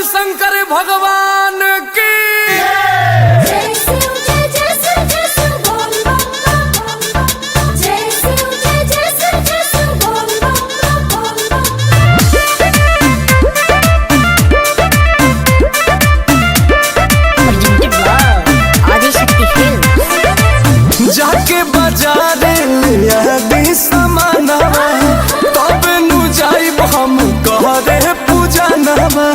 शंकर भगवान की। जाके बाजारे ले समानवा तब नु जाइब हम कहरे पूजा नवा।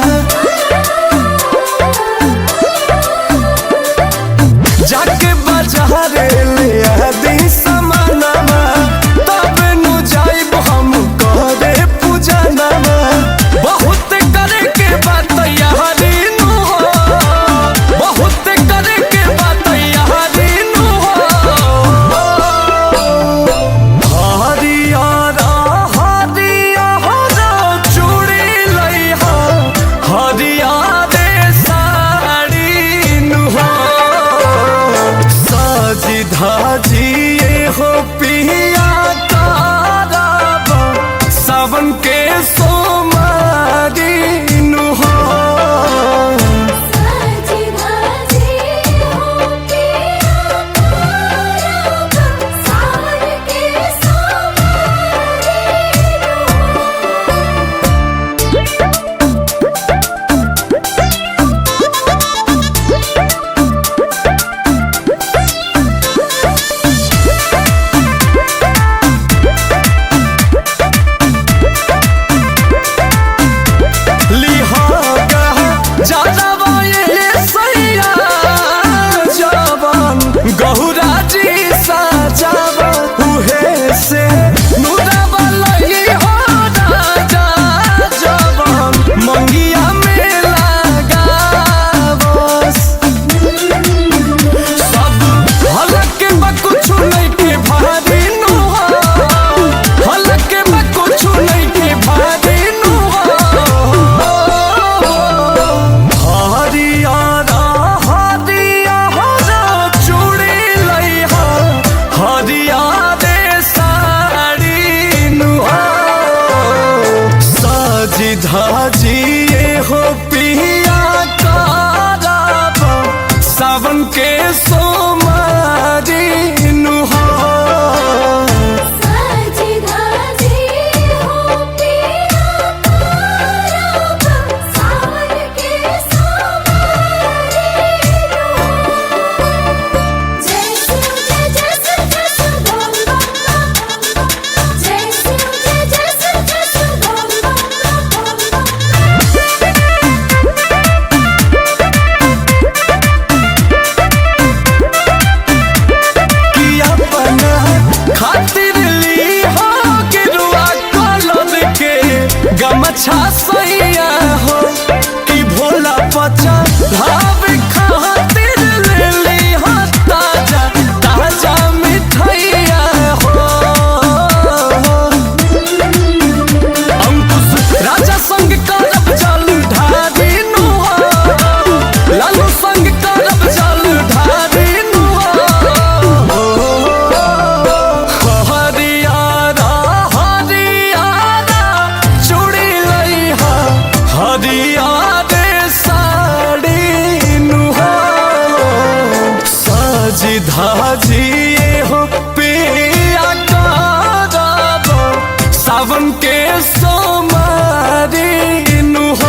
जाके बाजारे ले समानवा तब नु जाइब हम कहरे पूजा नवा। बहुत करे के बात यारी नु हो, बहुत करे के बात यारी नु हो। धाजिए हो पिया तारा सावन के सोमारी नु हो। गहुरा जी साजावा उहे से नुरावा लई हो राजा जवान मंगिया में लगावस। सब हलक के बा कुछ नहीं के भारी नु हो, हलक के बा कुछ नहीं के भारी नु हो। हरियाणा धाजिए हो पिया तारा सावन के सोमारी नु हो। गमछा सैया हो कि भोला पचा भाव खातिर ले ली हो ताजा ताजा मिठाइया हो। अंकुश राजा संग करब जल ढारी नु हो, लालू संग करब जल ढारी नु हो। हरियाणा हरियाणा चूड़ी हरियारे साड़ी नु हो। साजी धाजिए हो पिया तारा सावन के सोमारी नु हो।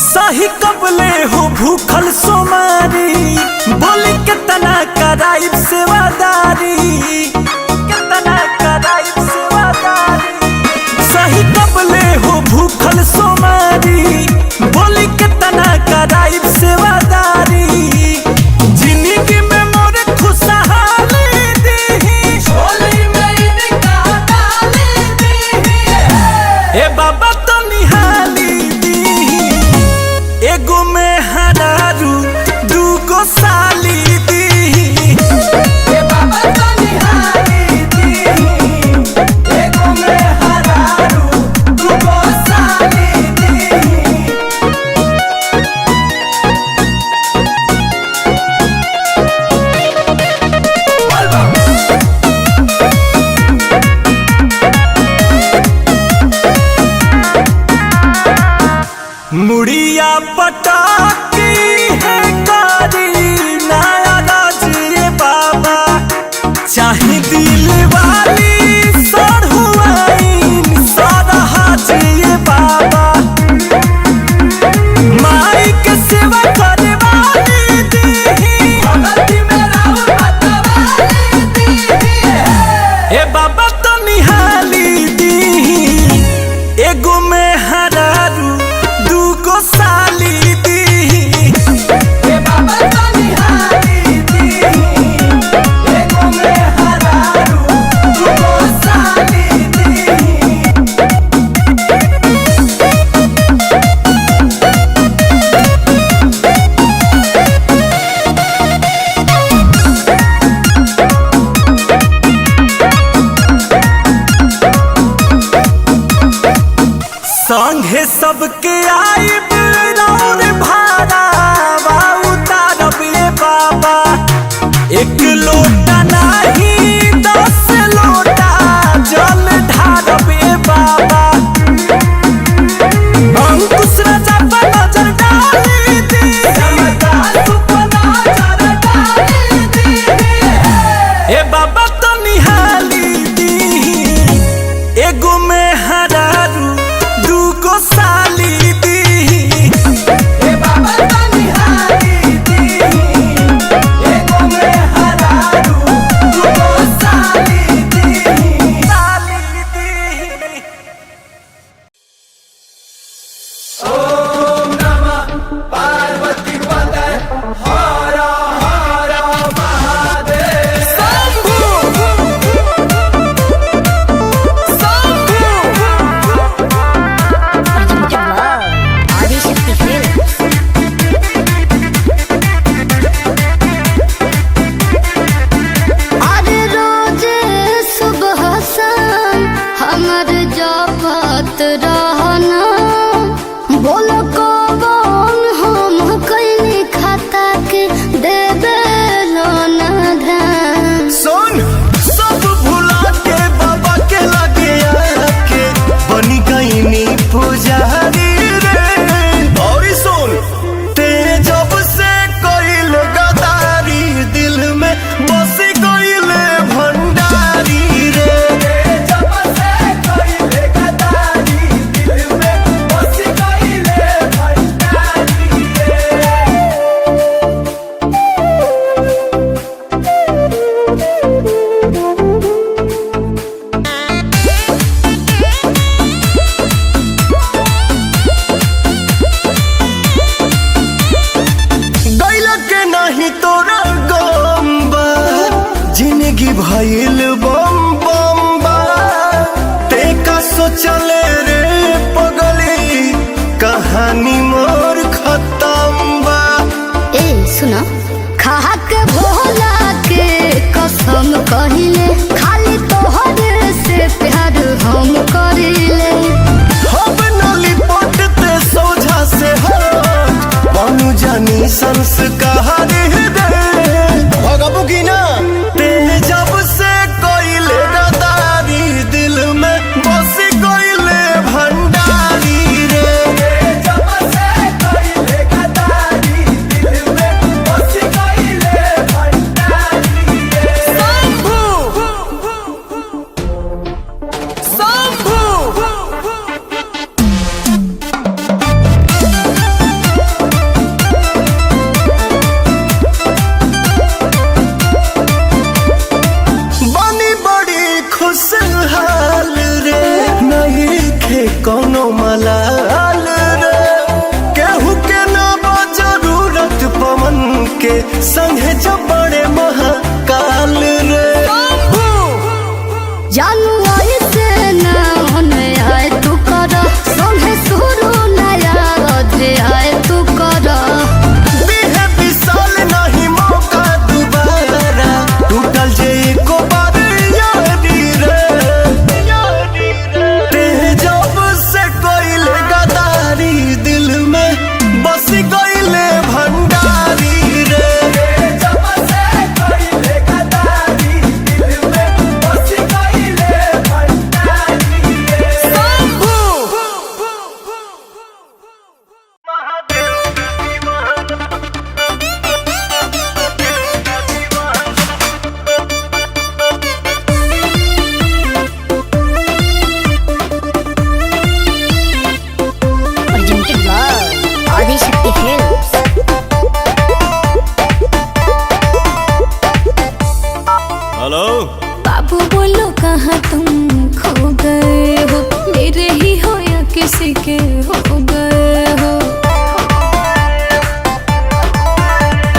सही कबले हो भूखल सोमारी बोली कितना कराइब सेवादारी, कितना कराइब सेवादारी। सही कबले हो भूखल सोमारी बोली कितना कराइब सेवादारी। जिंदगी में मोर खुशहाली दी होली में दिल वाली सढ़ुआइन सारा हाजिए बाबा माई के सेवा करे वाली दीही भगती में राउर मतवाली दीही ए बाबा तो निहाली दीही एगो में हरारू दूगो साली दीही ए बाबा तो निहाली दीही एगो में हरारू दूगो साली दीही संगे सबके आइब रौर भाड़ा उतारब ये बाबा एक लोटा नहीं 10 लोटा जल ढारब ये बाबा अंकुश राजा पर नजर डाली दी ए बाबा तो निहाली दी एगो में हरारू दूगो साली दीही ए बाबा तो निहाली दीही एगो में हरारू दूगो साली दीही ओम नमः पार्वती पतये हर हर महादेव रहना बोलो कौन हम कहीं खाता के देवे लोना ध्यान सुन सब भुला के बाबा के लगे आके बनी गईनी पुजारी रे और सुन ते जब से कोइल गदारी दिल में बसी कोइल भंडारी रे जब से कोइल गदारी दिल में बसी कोइल भंडारी रे गैला के नहीं तोरा गम्बा जिंदगी भइल बम बम्बा ते का सोचले रे पगली कहानी मोर खत्म बा ए सुना खा के भोला के कसम कहिले खाली तोहरे से प्यार हम करिले हम नली पटते सोझा से हट बनू जानी संस्कार दे भगबू की ना ते जब से कोइले गदारी दिल में बसी कोइले भंडारी रे जब से कोइले गदारी दिल में बसी कोइले भंडारी रे शंभू शंभू बनी बड़ी खुशहाल रे नहीं खे कोनो मलाल रे केहू के ना जरूरत पवन के संगे जब बड़े महाकाल रे जानू ऐसे ना होने आए तू कर संगे शुरू नया अध्याय तू कर बिहे विशाल नहीं मौका दोबारा टूटल जे एको बार यारी रे ते जब से कोइले गदारी दिल में बसी कोइले भंडारी रे जब से कोइले गदारी दिल में बसी कोइले बोलो कहाँ तुम खो गए हो, मेरे ही हो या किसी के हो गए हो।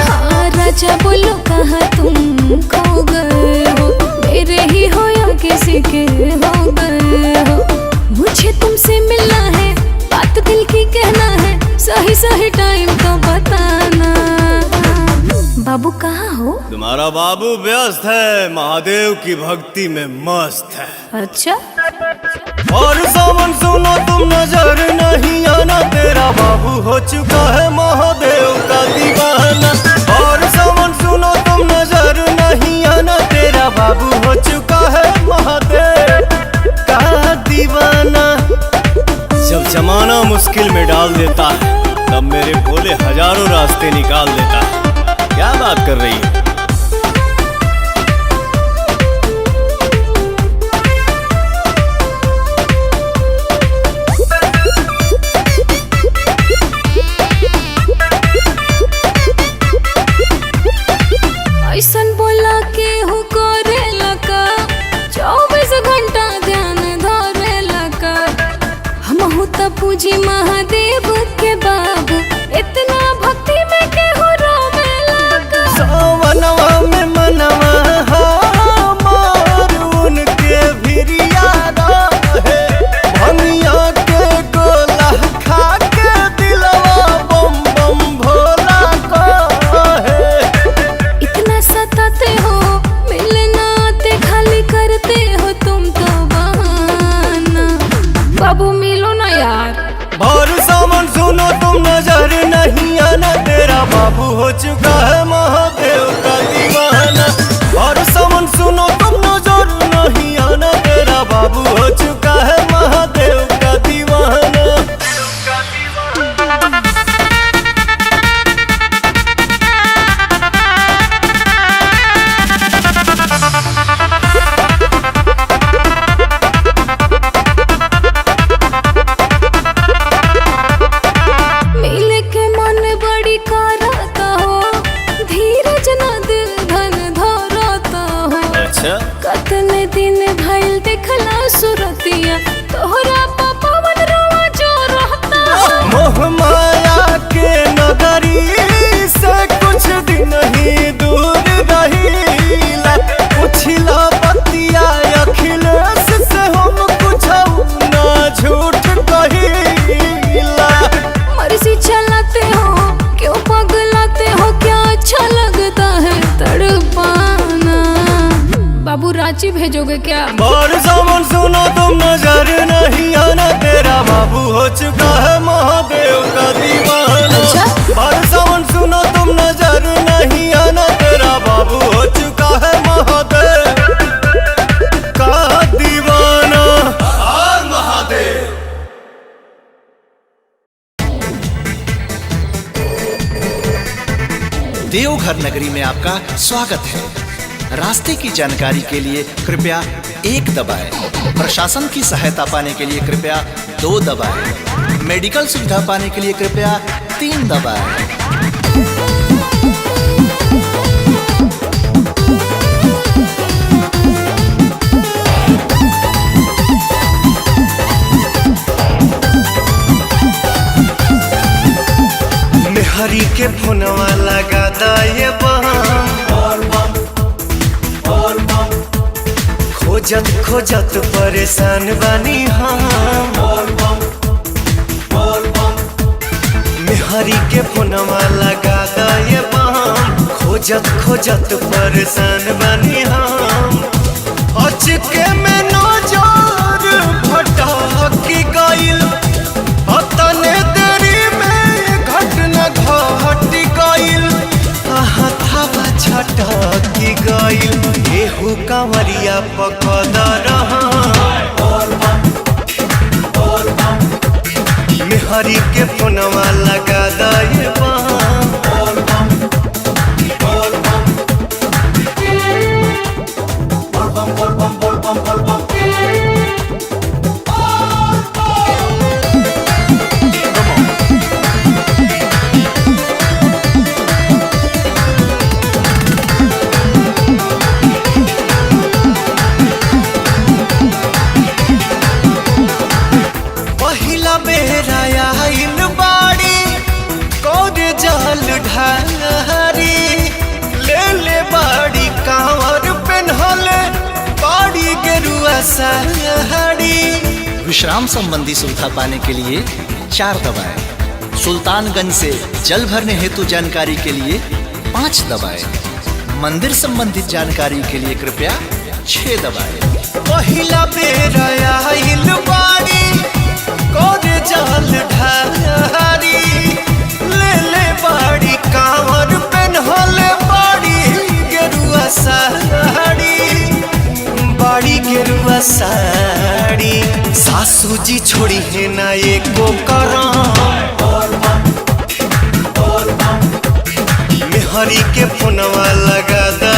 हाँ राजा बोलो कहाँ तुम खो गए हो, मेरे ही हो या किसी के हो गए हो। मुझे तुमसे मिलना है, बात दिल की कहना है, सही सही टाइम तो बताना। बाबू कहाँ हो? तुम्हारा बाबू व्यस्त है, महादेव की भक्ति में मस्त है। अच्छा और सावन सुनो तुम नजर नहीं आना, तेरा बाबू हो चुका है महादेव का दीवाना। और सावन सुनो तुम नजर नहीं आना, तेरा बाबू हो चुका है महादेव का दीवाना। जब जमाना मुश्किल में डाल देता है, तब मेरे भोले हजारों रास्ते निकाल देता है। क्या बात कर रही है? ऐसन बोला के हूँ करे लगा, 24 घंटा ध्यान धरे लगा। हम हूँ तो पूजी महादेव के बाबू, इतना भक्ति में के हो रोवे लगा। सावनवा में मनवा हमार उनके भिरिया रहे, भंगिया के गोला खा के दिलवा बम बम भोला कहे। इतना सताते हो, मिलना आते खाली करते हो तुम तो बहाना। बाबू मिलो ना यार। और सावन सुनो तुम नजर नहीं आना, तेरा बाबू हो चुका है महादेव का दीवाना। और सावन सुनो तुम नजर नहीं आना, तेरा बाबू हो चुका है महादेव का दीवाना। मिल के मन बड़ी करता हो, धीरज न दिल धन धरता हो। अच्छा कतने दिन भइल देखला सुरतिया, तोहरा पवन रोवा जो रहता हो। मोह माया के नगरी से कुछ दिन ही दूर रहीला, पुछला बतिया अखिलेश से हम कुछ ना झूठ कहीला। मर्जी चलाते हो, क्यों पगलाते हो, क्या अच्छा लगता है तड़पाना। बाबू रांची भेजोगे क्या? और सावन सुनो तुम नजर नहीं आना, तेरा बाबू हो चुका है महादेव का दीवाना। अच्छा? और सावन सुनो तुम नजर नहीं आना, तेरा बाबू हो चुका है महादेव का दीवाना। हर महादेव। देवघर नगरी में आपका स्वागत है। रास्ते की जानकारी के लिए कृपया 1 दबाएं। प्रशासन की सहायता पाने के लिए कृपया 2 दबाएं। मेडिकल सुविधा पाने के लिए कृपया 3 दबाएं। हरी के फोनवा लगा दाए खोजत खोजत परेशान बानी हम। मेहरी के फोनवा लगा दाए खोजत खोजत परेशान बानी हम। अचके में नजर भटक गइल, अतने देरी में घटना घट गइल। हथवा छटक गइल, एहू कंवरिया पकड़ रहा। मेहरी के फोनवा लगा दाए साड़ी। विश्राम संबंधी सुविधा पाने के लिए 4 दबाएं। सुल्तानगंज से जल भरने हेतु जानकारी के लिए 5 दबाएं। मंदिर संबंधित जानकारी के लिए कृपया 6 दबाएं। पहिला बेर आइल बाड़ी कोरे जल ढारी, ले ले बाड़ी कांवर पेन्हले बाड़ी गेरुआ साड़ी, बाड़ी गेरुआ साड़ी। सासू जी छोड़ी है ना एको मेहरी के फोनवा लगा दे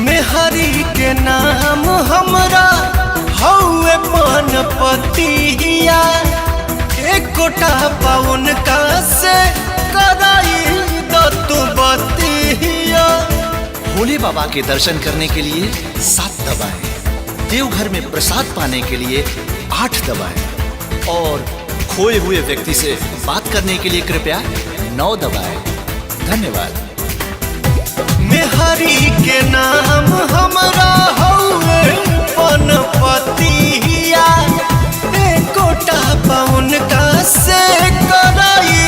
मेहरी के नाम हमरा हौवे पनपतिया, एक गोटा पाउन का से कराई दतु बतिया। भोले बाबा के दर्शन करने के लिए 7 दबाएं। देवघर में प्रसाद पाने के लिए 8 दबाएं और खोए हुए व्यक्ति से बात करने के लिए कृपया 9 दबाएं। धन्यवाद। मेहरी के नाम हमरा हौवे पनपतिया, एक गोटा पाउन का से कराई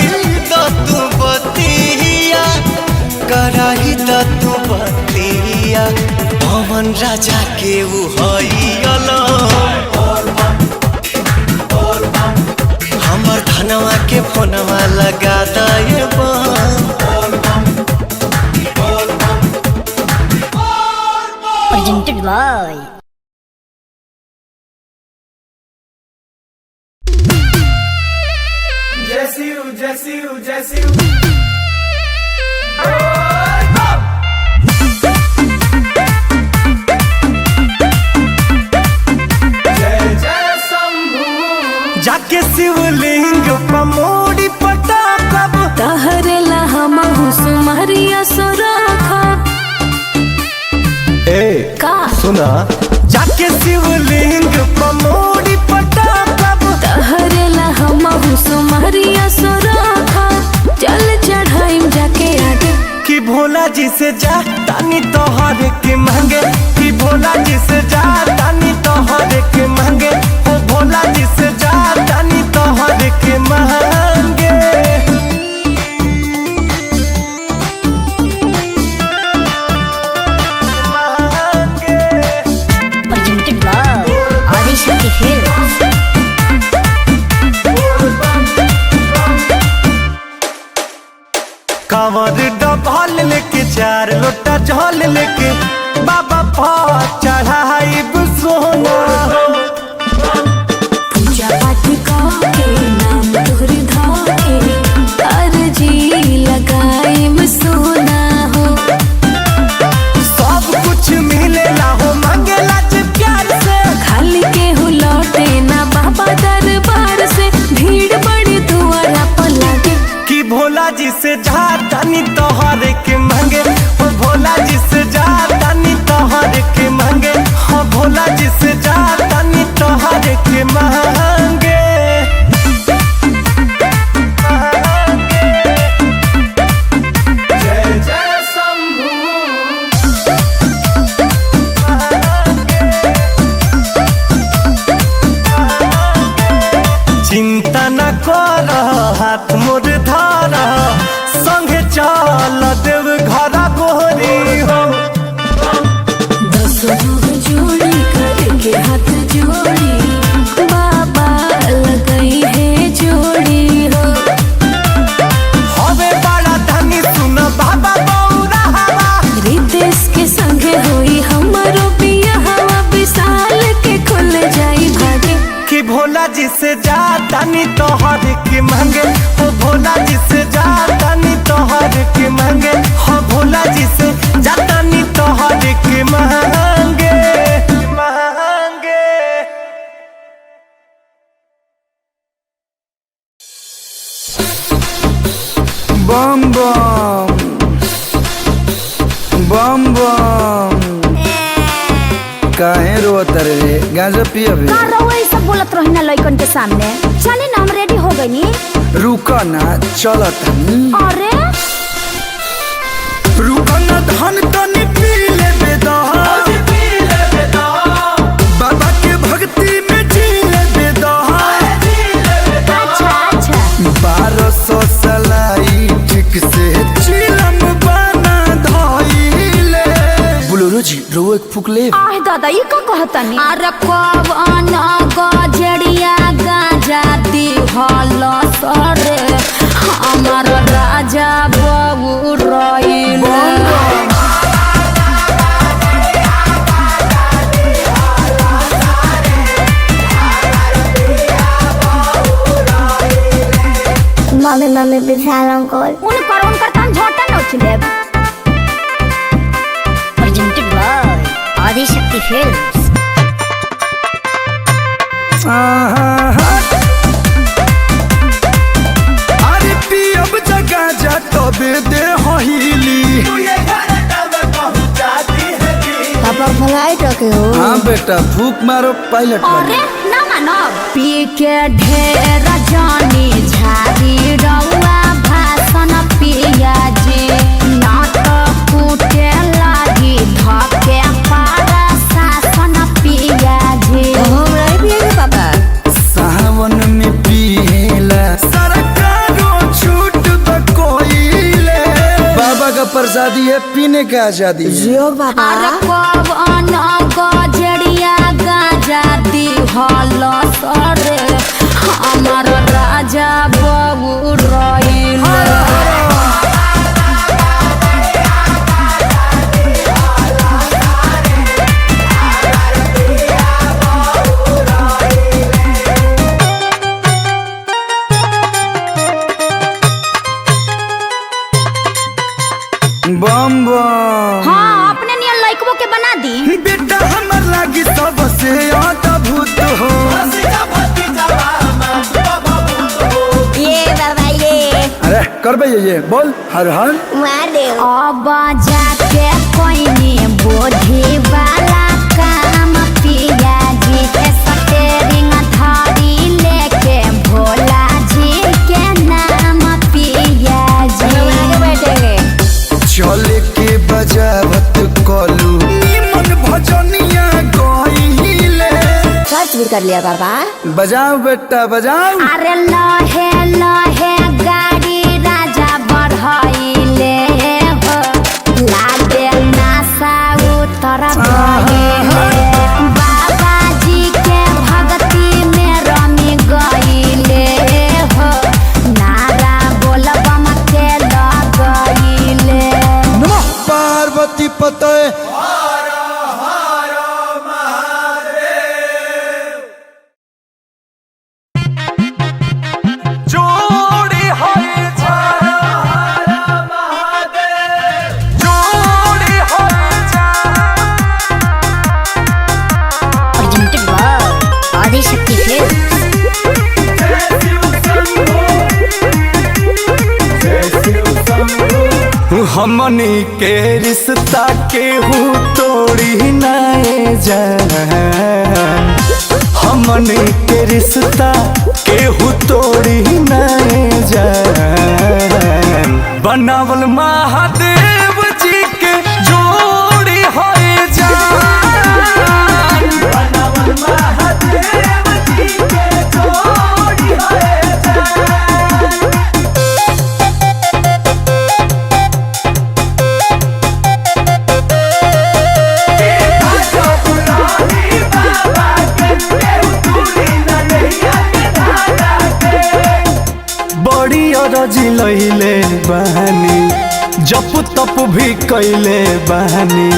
दतु बतिया, कराई दतु बतिया। पवन राजा के उ हइला हमर धनवा के फोनवा लगा दे presented by जाके शिवलिंग पमोड़ी पटा कब तहरेला हमहु सुमरिया सोराखा का सुना। जाके शिवलिंग पमोड़ी पटा कब तहरेला हमहु सुमरिया सोराखा। चल चढ़ाइम जाके आगे कि भोला जी से जा तानी तोहर के मांगे, कि भोला जी से जा तानी तोहर के मांगे, ओ भोला जी से जा तानी तोहर के मांगे। presented by Adishakti Films. कांवर डबल लेके 4 लोटा जल लेके बाबा पर चढ़ाई सोना। पूजा पाठ के नाम तोहर धाके अर्जी लगाइम सोना हो। सब कुछ मिलेला हो मांगेला जे प्यार से, खाली के हो लौटे ना बाबा दरबार से। भीड़ बड़ी दुआरा पर लागे कि भोला जी से जा तानी तोहर के मांगे, ओ भोला जी से जा तानी तोहर के मांगे, ओ भोला जी से जा तानी तोहर के मांगे। चिंता न कर हाथ मोर धार, संगे चल देव घर गोरी हो। 10 जोड़ी करके हाथ जोड़ी बाबा लगाई है जोड़ी हो। हवे बड़ा धनी सुन बाबा बौरा हवा, रितेश के संगे होई हमारो बिया हवा। विशाल के खुल जाई भागे कि भोला जी से जा तानी तोहर के मांगे, ओ भोला जी से जा तानी तोहर के मांगे, हो भोला जी से जा तानी तोहर के मांगे। बम बम बम बम काहे रोत रे? गांजा पियबे? का रहुए सब बोलत रही ना लइकन के सामने। चले ना, हम रेडी हो गई नी। रुका ना, चलत हनी। अरे रुका ना, धन तनी पी ले बेदा, बाबा के भक्ति में जी ले बेदा। अच्छा अच्छा 1200 सलाई ठीक से चिलम बना धइले। बोलो जी, रो एक फूक ले। आह दादा ये का कहतनी? अरे कवन गजड़िया गाजा दी हल सरे हमार राजा बाबू रइल। मम्मी मम्मी विशाल अंकल उनकर तन झोटा नोच लेब। Presented by Adishakti films. अरे पियब जगा जा तबे दे हिली। पापा फ्लाइट रखे हो? हाँ बेटा, फूक मारो, पायलट अरे बनो। ना मानब पी के ढेर जानी झाड़ी रउआ भाषण पिया जी ना तो कूटे लागी धके पारा शासन पिया जी। हम रही पिएंगे पापा। सावन में पिएला सरकारों छूट बकोइले। बाबा का प्रसादी है, पीने का आजादी है। जियो पापा। अरे कवन गजड़िया गाजा दी हल सरे हमार राजा बाबू रइल। बम बम। हाँ अपने नियन लइकबो के बना दी। बेटा हमर लागी सबसे अद्भुत हो। ये बाबा ये अरे करबे ये बोल हर हर महादेव। अब जाके कोई बोधी वाला काम पिया जी के स्टेरिंग धारी लेके भोला जी के नाम पिया जी। आगे बैठेंगे। चले के बजावत कलू निमन भजनिया गइले। सर्च भी कर लिया पापा। बजाओ बेटा बजाओ। अरे लहे लहे गाड़ी राजा बढ़ाइले हो लागे नासा उतर गए बाबा जी के भक्ति में रमी गइले हो नारा बोलबम के लगइले। नमः पार्वती पते। Presented by Adishakti films. हमनी के रिश्ता केहू तोड़ी नाए जान। हमनी के रिश्ता केहू तोड़ी नाए जान। बनावल महादेव जी के जोड़ी होए जान। बनावल महादेव जी के जोड़ी होए जान। बड़ी अरजी लैले बहानी जप तप भी कैले बहानी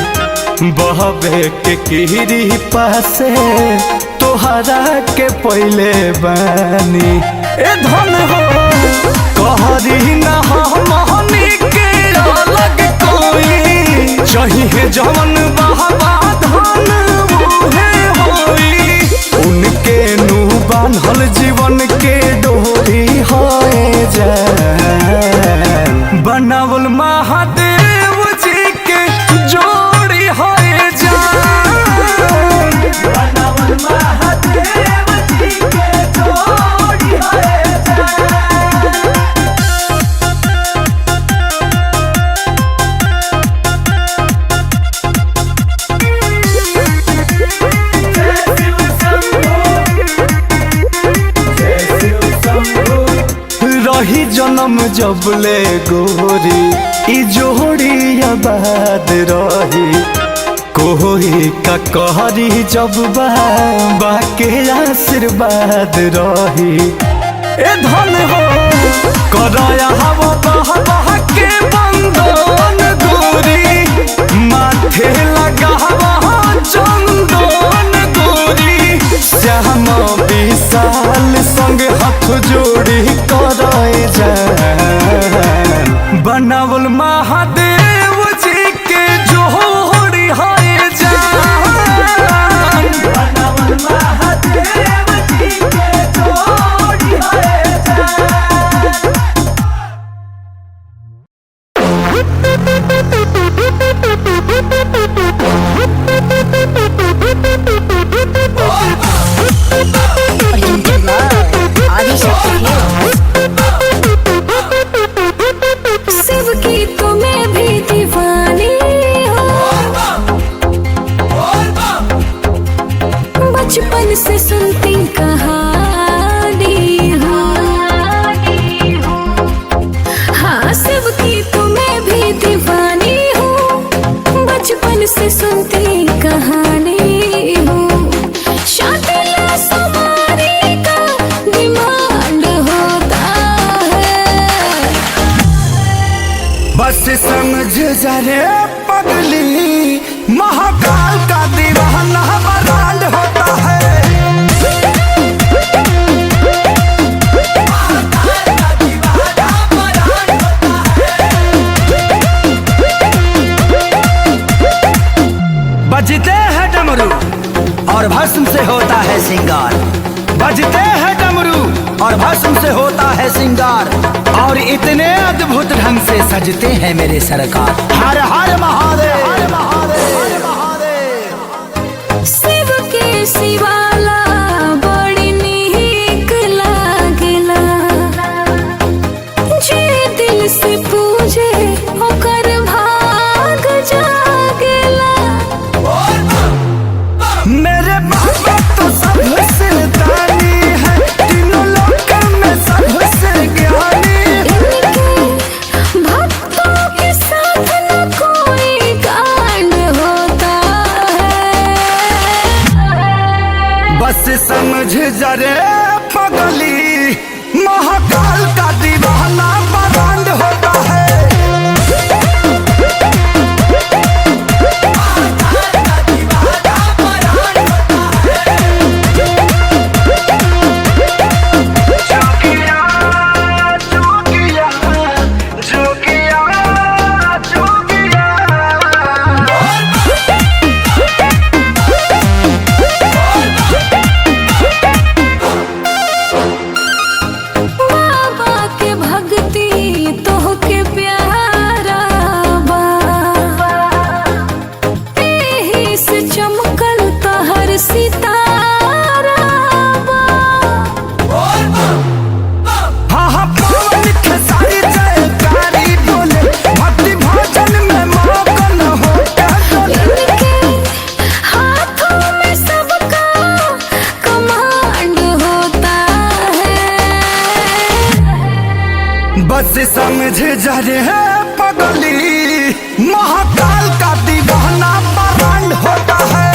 बहबे के किरी पासे तोहरा के पहले बानी। ए धन हो कहरी ना हमनी के अलग कोई चाहिए जवन बहबा धन उहे होई। उनके नु बान्हल जीवन के डोरी होए जान। बनावल महादेव जी के जोड़ी होए जान बनावल महादेव जी के जोड़ी होए रही जन्म जब ले गोरी ई जोड़ी आबाद रही कोई का कहरी जब बाबा के आशीर्वाद रही ए धन हो कराया हवा बह बह के बंदन गोरी माथे लगा हवा चंदन गोरी श्याम विशाल संग हाथ जोड़ी कराए जान बनावल महादेव जी के जोड़ी होए जान बनावल महादेव जी के जोड़ी होए शिव की तुम्हें भी दीवानी हो, बचपन से सुनती कहानी हो। हाँ शिव की तुम्हें भी दीवानी हो, बचपन से सुनती कहानी हो। शादिला सवारी का डिमांड होता है, बस समझ जा रे पगली महाकाल का दीवाना बरांड होता है। बजते हैं डमरू और भस्म से होता है सिंगार, बजते हैं डमरू और भस्म से होता है सिंगार, और इतने अद्भुत ढंग से सजते हैं मेरे सरकार। हर हर महादेव, हर महादेव, हर महादेव। शिव के शिवाला बड़ी नीक लागेला, जे दिल से पूजे ओकर भाग जागेला। मेरे बाबा तो सबसे दानी है, तीनों लोक में सबसे ज्ञानी। इनके भक्तों के साथ न कोई कांड होता है, बस समझ जा रे पगली महाकाल का दीवाना बरांड होता है। बाबा के भक्ति तोहके प्यारा बा, एही से चमकल तहर सितारा बा। हाँ हाँ पवन के सारी जयकारी बोले, भक्ति भजन में मगन होता डोले। इनके हाथों में सबका कमांड होता है, बस समझ जा रे पगली महाकाल का दीवाना बरांड होता है।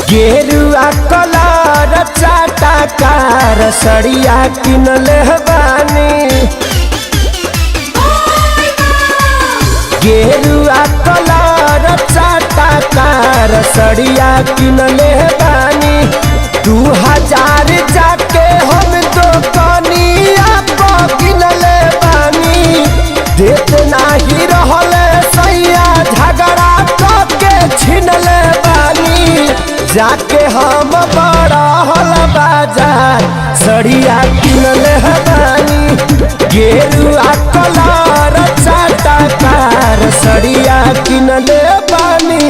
गेरुआ कलर चाटा कार सड़िया किनले बानी गेरुआ कलर चाटा कार सड़िया किनले बानी 2000 जाके हम दुकानिया पर किनले बानी देत नाही रहले सैया झगड़ा करके छिनले बानी जाके हम बड़ा हल बाजार सड़िया किनले बानी गेरुआ कलर चाटा कार सड़िया किनले बानी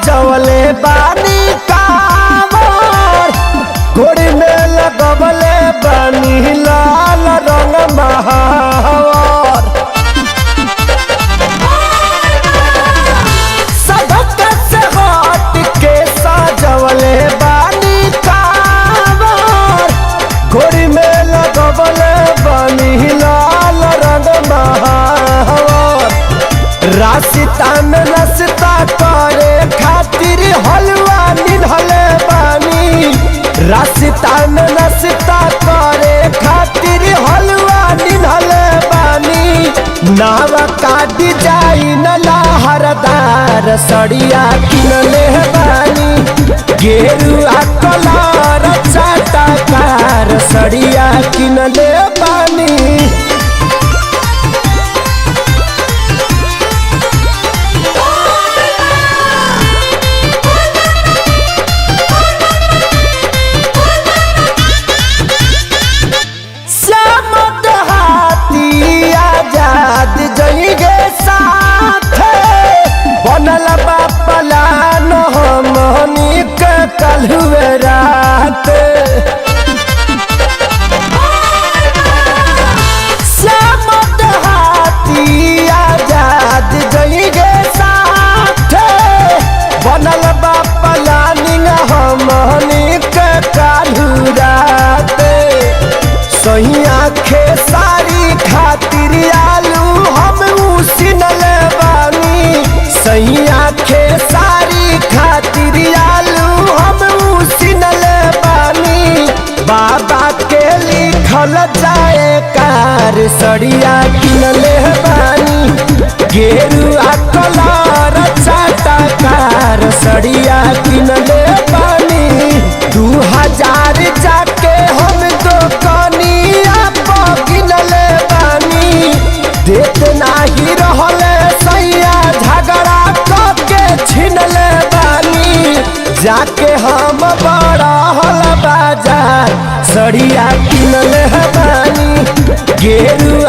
जवले बानी कावर घोड़ी में लगवले बानी लाल रंग महावर सबक से हट के सजवले बानी कावर घोड़ी में लगवले बानी लाल रंग महावर रास्ता में नस्ता करे खातिर हलवा निधले बानी रास्ता में नस्ता करे खातिर हलवा निधले बानी नाव का डिजाइन लहरदार सड़िया किनले बानी गेरुआ कलर चाटा कार सड़िया किनले बानी बनल बापलान हमनी के कलहुए रात श्यामत हाथी आजाद जइगे साथ बनल बापलानिंग हमनी के कलहु रात सहिया खेसारी खातिर आलू हम उसिनले बानी सैया खेसारी खातिर आलू हम उसिनले बानी बाबा के लिखल जाए कार सड़िया किनले बानी गेरुआ कलर चाटा कार सड़िया किनले बानी 2000 जाके हम दुकानिया पर किनले बानी देत नाही रहले सैया झगड़ा करके छिनले बानी जाके हम बड़ा हल बाजार सड़िया किनले बानी गेरुआ